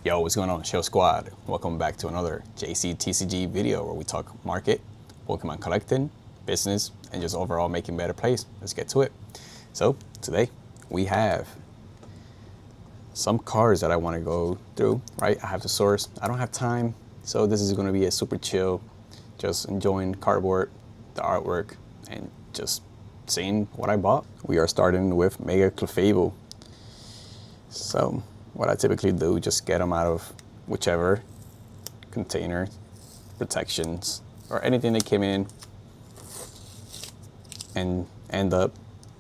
Yo, what's going on, Show Squad? Welcome back to another JCTCG video where we talk market, Pokemon collecting, business, and just overall making better plays. Let's get to it. So today we have some cards that I want to go through, right? I have to source. I don't have time, so this is going to be a super chill, just enjoying cardboard, the artwork, and just seeing what I bought. We are starting with Mega Clefable. So what I typically do, just get them out of whichever container, protections, or anything that came in, and end up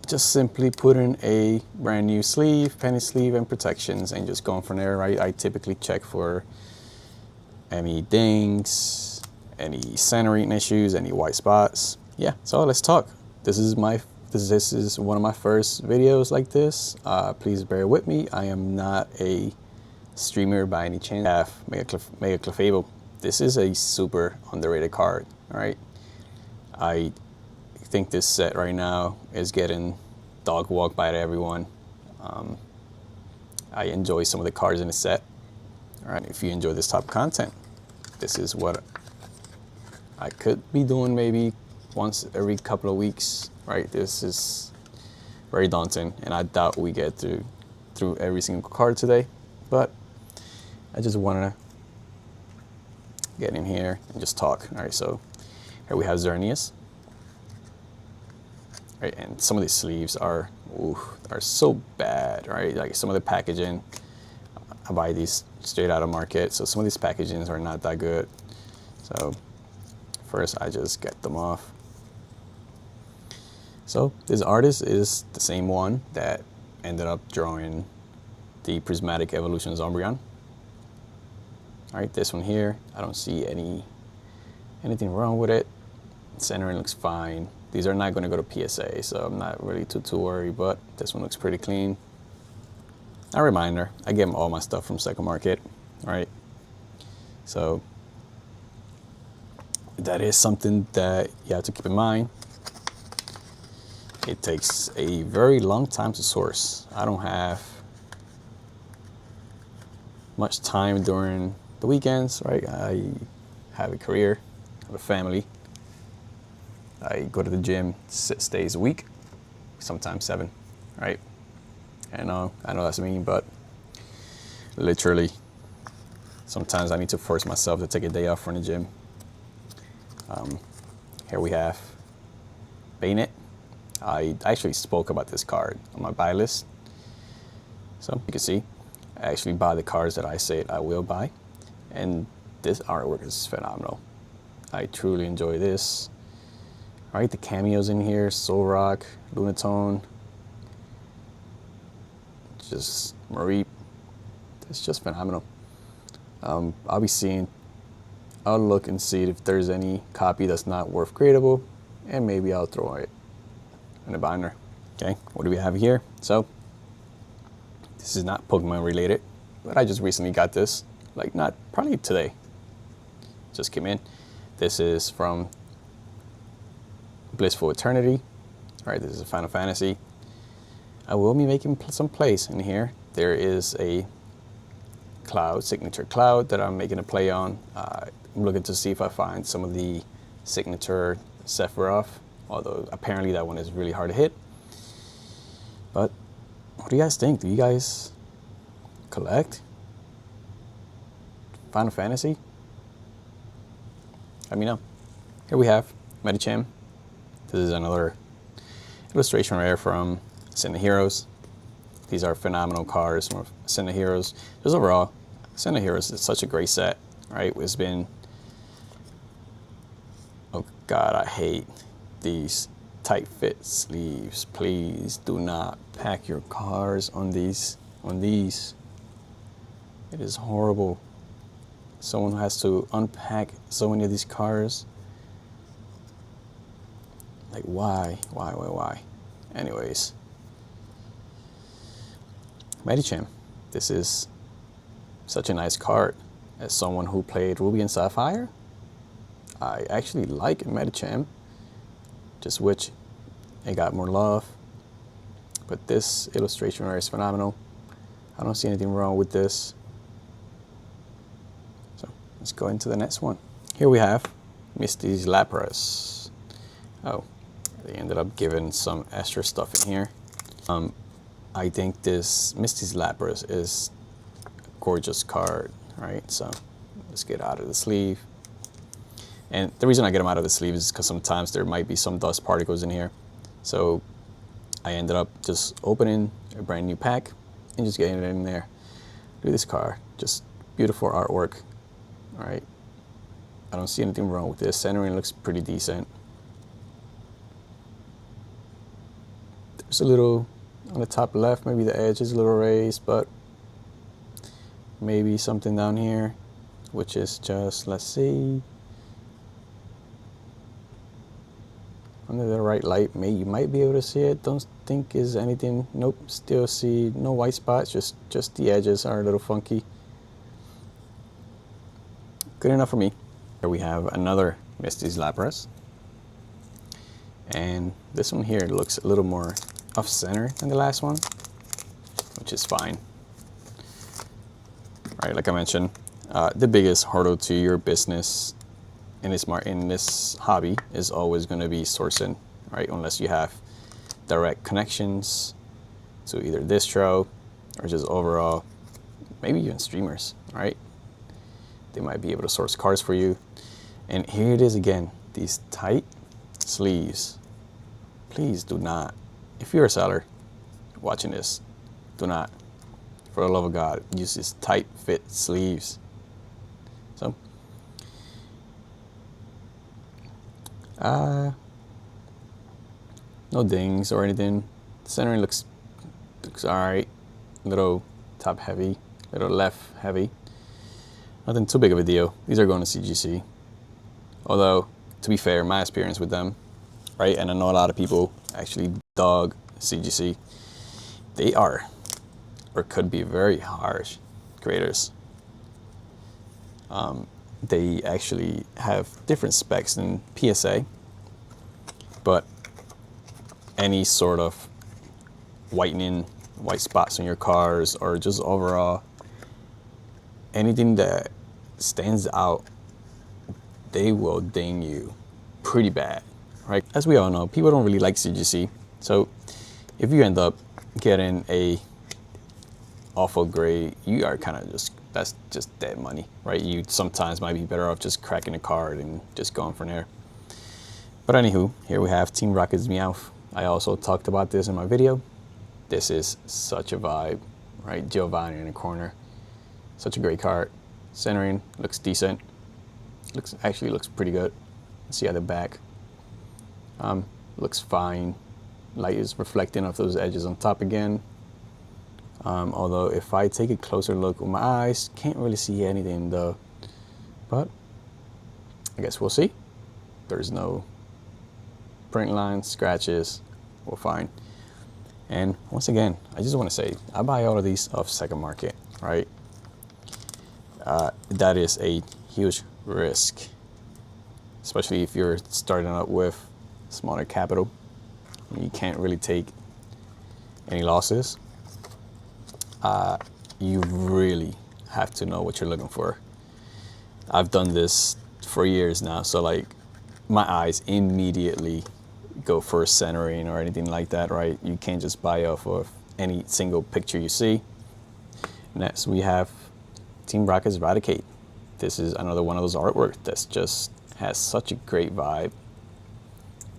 just simply putting a brand new sleeve, penny sleeve, and protections, and just going from there, right? I typically check for any dings, any centering issues, any white spots. Yeah, so let's talk. This is one of my first videos like this. Please bear with me. I am not a streamer by any chance. Mega Clefable. This is a super underrated card, all right? I think this set right now is getting dog walked by everyone. I enjoy some of the cards in the set. All right, if you enjoy this type of content, this is what I could be doing maybe once every couple of weeks, right? This is very daunting, and I doubt we get through every single card today, but I just want to get in here and just talk. All right, so here we have Xerneas. Right, and some of these sleeves are so bad, right? Like some of the packaging, I buy these straight out of market, so some of these packagings are not that good. So first I just get them off. So this artist is the same one that ended up drawing the Prismatic Evolution Umbreon. All right, this one here, I don't see anything wrong with it. Centering looks fine. These are not going to go to PSA, so I'm not really too worried, but this one looks pretty clean. A reminder, I get all my stuff from Second Market, right? So that is something that you have to keep in mind. It takes a very long time to source. I don't have much time during the weekends, right? I have a career, I have a family. I go to the gym 6 days a week, sometimes 7, right? And I know that's mean, but literally, sometimes I need to force myself to take a day off from the gym. Here we have Bayonet. I actually spoke about this card on my buy list. So you can see, I actually buy the cards that I said I will buy. And this artwork is phenomenal. I truly enjoy this. All right, the cameos in here, Solrock, Lunatone, just Mareep. It's just phenomenal. I'll look and see if there's any copy that's not worth gradable, and maybe I'll throw it in a binder. Okay, what do we have here? So this is not Pokemon related, but I just recently got this, like not probably today. Just came in. This is from Blissful Eternity. All right, this is a Final Fantasy. I will be making some plays in here. There is a Cloud, Signature Cloud, that I'm making a play on. I'm looking to see if I find some of the Signature Sephiroth, although apparently that one is really hard to hit. But what do you guys think? Do you guys collect Final Fantasy? Let me know. Here we have Medicham. This is another illustration rare from Ascendant Heroes. These are phenomenal cards from Ascendant Heroes. Just overall, Ascendant Heroes is such a great set, right? It's been, oh God, I hate these tight fit sleeves. Please do not pack your cards on these. It is horrible. Someone has to unpack so many of these cards. Like why? Anyways, Medicham. This is such a nice card. As someone who played Ruby and Sapphire, I actually like Medicham. Just wish it got more love. But this illustration is phenomenal. I don't see anything wrong with this. let's go into the next one. Here we have Misty's Lapras. Oh, they ended up giving some extra stuff in here. I think this Misty's Lapras is a gorgeous card, right? So let's get out of the sleeve. And the reason I get them out of the sleeve is because sometimes there might be some dust particles in here. So I ended up just opening a brand new pack and just getting it in there. Look at this card, just beautiful artwork. All right, I don't see anything wrong with this. Centering looks pretty decent. There's a little on the top left, maybe the edge is a little raised, but maybe something down here, which is just, let's see, under the right light, you might be able to see it. Don't think is anything. Nope, still see no white spots, just the edges are a little funky. Good enough for me. Here we have another Misty's Lapras. And this one here looks a little more off-center than the last one, which is fine. All right, like I mentioned, the biggest hurdle to your business in this hobby is always going to be sourcing, right? Unless you have direct connections to either distro or just overall, maybe even streamers, right? They might be able to source cards for you. And here it is again, these tight sleeves. Please do not, if you're a seller watching this, do not, for the love of God, use these tight fit sleeves. So, no dings or anything. Centering looks all right. Little top heavy, little left heavy. Nothing too big of a deal. These are going to CGC. Although, to be fair, my experience with them, right, and I know a lot of people actually dog CGC, they are, or could be, very harsh graders. They actually have different specs than PSA, but any sort of whitening, white spots on your cars, or just overall anything that stands out, they will ding you pretty bad, right? As we all know, people don't really like CGC. So if you end up getting a awful grade, you are kind of that's just dead money, right? You sometimes might be better off just cracking a card and just going from there. But anywho, here we have Team Rocket's Meowth. I also talked about this in my video. This is such a vibe, right? Giovanni in the corner. Such a great card. Centering looks decent. Actually looks pretty good. Let's see at the back. Looks fine. Light is reflecting off those edges on top again. Although if I take a closer look with my eyes, can't really see anything though. But I guess we'll see. There's no print lines, scratches, we're fine. And once again, I just want to say, I buy all of these off second market, right? That is a huge risk, especially if you're starting out with smaller capital. You can't really take any losses. You really have to know what you're looking for. I've done this for years now, so like my eyes immediately go for centering or anything like that, right? You can't just buy off of any single picture you see. Next, we have Team Rocket's Eradicate. This is another one of those artwork that's just has such a great vibe.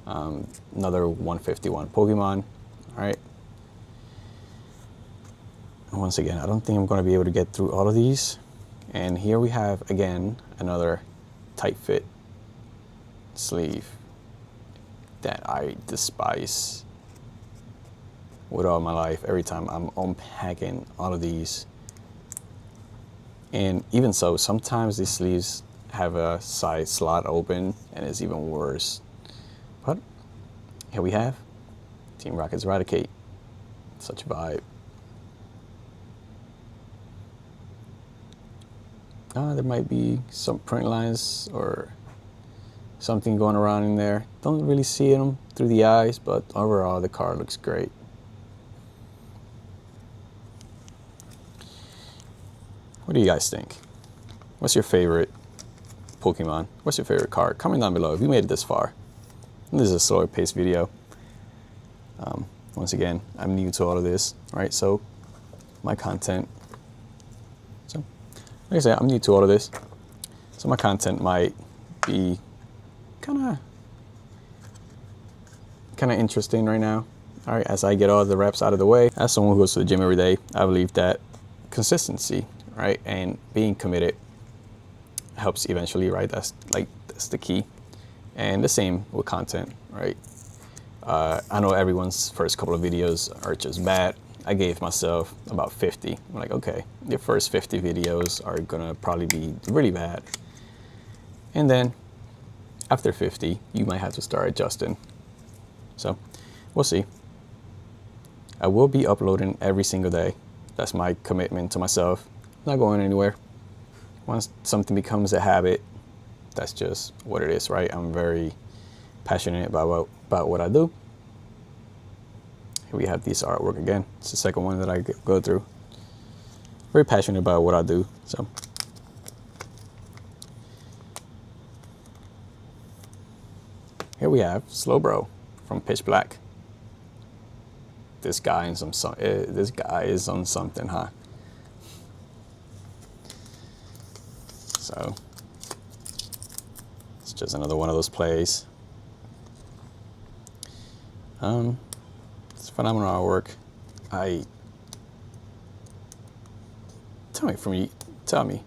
Another 151 Pokemon, all right? Once again, I don't think I'm going to be able to get through all of these. And here we have, again, another tight fit sleeve that I despise with all my life every time I'm unpacking all of these. And even so, sometimes these sleeves have a side slot open and it's even worse. But here we have Team Rocket's Eradicate. Such a vibe. There might be some print lines or something going around in there. Don't really see them through the eyes, but overall the card looks great. What do you guys think? What's your favorite Pokemon. What's your favorite card? Comment down below if you made it this far. And this is a slower paced video. Once again, I'm new to all of this, right? So my content, so like I said, I'm new to all of this. So my content might be kind of interesting right now. All right, as I get all the reps out of the way. As someone who goes to the gym every day, I believe that consistency, right, and being committed helps eventually, right? That's the key. And the same with content, right? I know everyone's first couple of videos are just bad. I gave myself about 50. I'm like, okay, your first 50 videos are gonna probably be really bad. And then after 50, you might have to start adjusting. So we'll see. I will be uploading every single day. That's my commitment to myself. Not going anywhere. Once something becomes a habit, that's just what it is, right? I'm very passionate about what I do. Here we have this artwork again. It's the second one that I go through. Very passionate about what I do. So here we have Slowbro from Pitch Black. This guy is on something, huh? So it's just another one of those plays. It's phenomenal artwork. Tell me.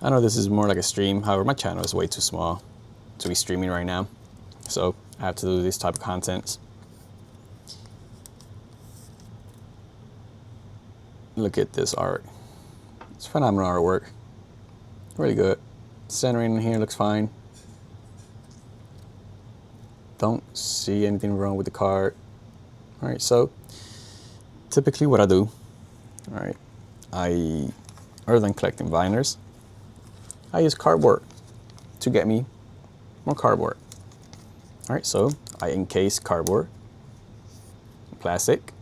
I know this is more like a stream. However, my channel is way too small to be streaming right now, so I have to do this type of content. Look at this art. It's phenomenal artwork. Really good. Centering in here looks fine. Don't see anything wrong with the card. All right, so typically what I do, all right, other than collecting viners, I use cardboard to get me more cardboard. All right, so I encase cardboard, plastic,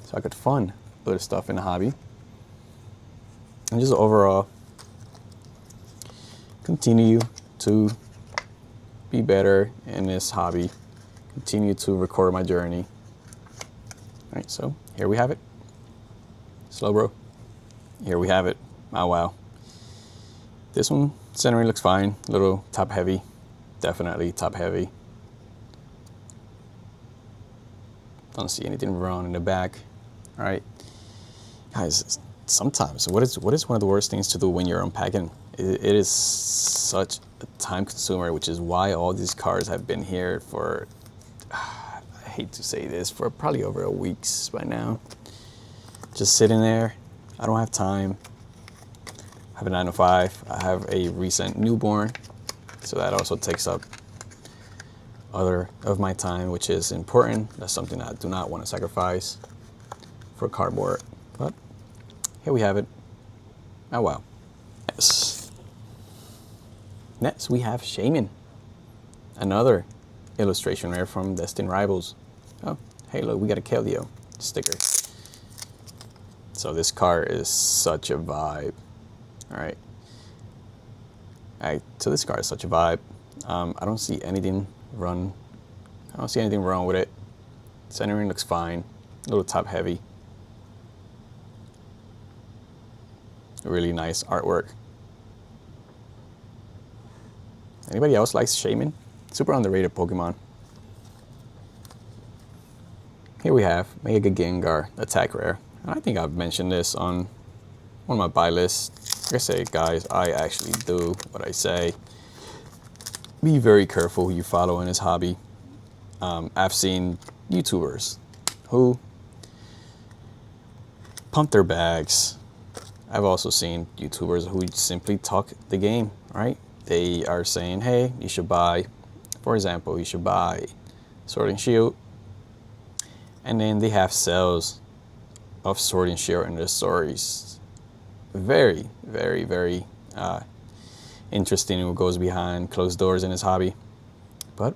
so I could fund other stuff in the hobby. And just overall, continue to be better in this hobby, continue to record my journey. All right, so here we have it. Slowbro. Here we have it. Oh, wow. This one, centering looks fine. A little top heavy. Definitely top heavy. Don't see anything wrong in the back. All right. Guys, sometimes, what is one of the worst things to do when you're unpacking? It is such a time consumer, which is why all these cards have been here for, I hate to say this, for probably over a week by now. Just sitting there. I don't have time. I have a 9 to 5. I have a recent newborn, so that also takes up other of my time, which is important. That's something I do not want to sacrifice for cardboard. But here we have it. Oh, wow. Yes. Next, we have Shaman. Another illustration rare from Destined Rivals. Oh, hey, look, we got a Keldeo sticker. So this card is such a vibe. All right. So this card is such a vibe. I don't see anything wrong with it. Centering looks fine. A little top heavy. Really nice artwork. Anybody else likes Shaman? Super underrated Pokemon. Here we have Mega Gengar Attack Rare. And I think I've mentioned this on one of my buy lists. Like I say, guys, I actually do what I say. Be very careful who you follow in this hobby. I've seen YouTubers who pump their bags. I've also seen YouTubers who simply talk the game, right? They are saying, hey, you should buy, for example, you should buy Sword and Shield. And then they have sales of Sword and Shield in their stories. Very, very, very interesting in what goes behind closed doors in this hobby. But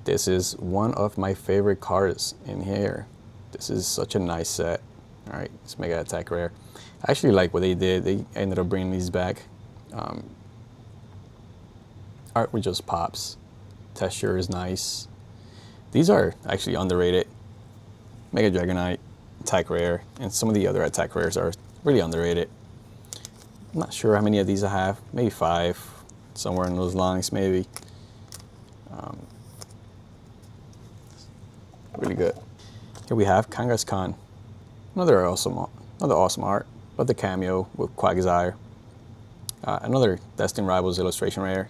this is one of my favorite cards in here. This is such a nice set. All right, it's Mega Attack Rare. I actually like what they did. They ended up bringing these back. Art with just pops. Texture is nice. These are actually underrated. Mega Dragonite, Attack Rare, and some of the other Attack Rares are really underrated. I'm not sure how many of these I have. Maybe 5, somewhere in those lines, maybe. Really good. Here we have Kangaskhan. Another awesome art, but the cameo with Quagsire. Another Destined Rivals illustration rare.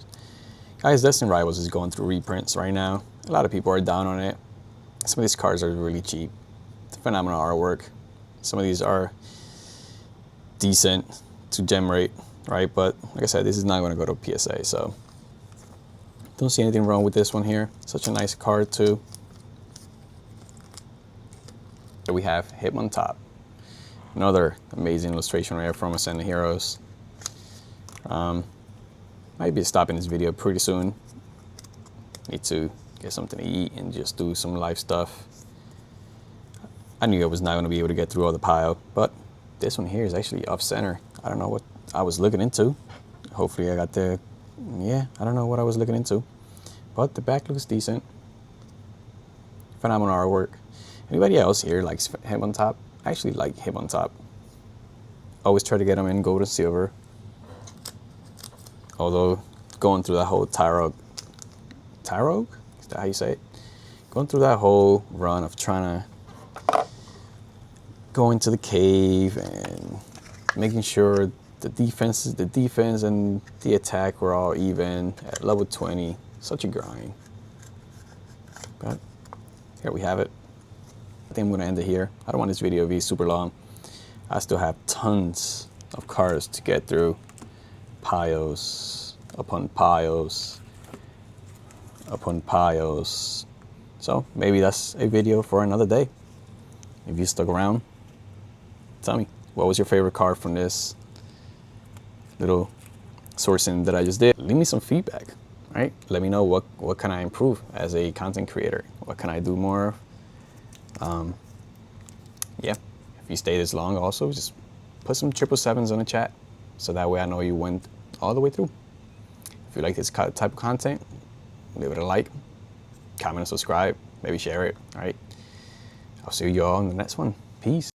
Guys, Destined Rivals is going through reprints right now. A lot of people are down on it. Some of these cards are really cheap. It's phenomenal artwork. Some of these are decent to gem rate, right? But like I said, this is not going to go to PSA, so don't see anything wrong with this one here. Such a nice card too. Here we have Hitmontop. Another amazing illustration rare from Ascendant Heroes. Might be stopping this video pretty soon. Need to get something to eat and just do some live stuff. I knew I was not going to be able to get through all the pile, but this one here is actually off center. I don't know what I was looking into. Hopefully I got the, yeah, I don't know what I was looking into. But the back looks decent. Phenomenal artwork. Anybody else here likes Hitmontop? I actually like Hitmontop. Always try to get them in gold and silver. Although going through that whole Tyrogue, is that how you say it? Going through that whole run of trying to go into the cave and making sure the defense and the attack were all even at level 20. Such a grind. But here we have it. I think I'm going to end it here. I don't want this video to be super long. I still have tons of cards to get through. Piles upon piles upon piles. So maybe that's a video for another day. If you stuck around, tell me, what was your favorite card from this little sourcing that I just did? Leave me some feedback, right? Let me know what can I improve as a content creator? What can I do more of? Yeah, if you stay this long also, just put some 777s on the chat so that way I know you went all the way through. If you like this type of content, leave it a like, comment and subscribe, maybe share it, all right? I'll see you all in the next one. Peace.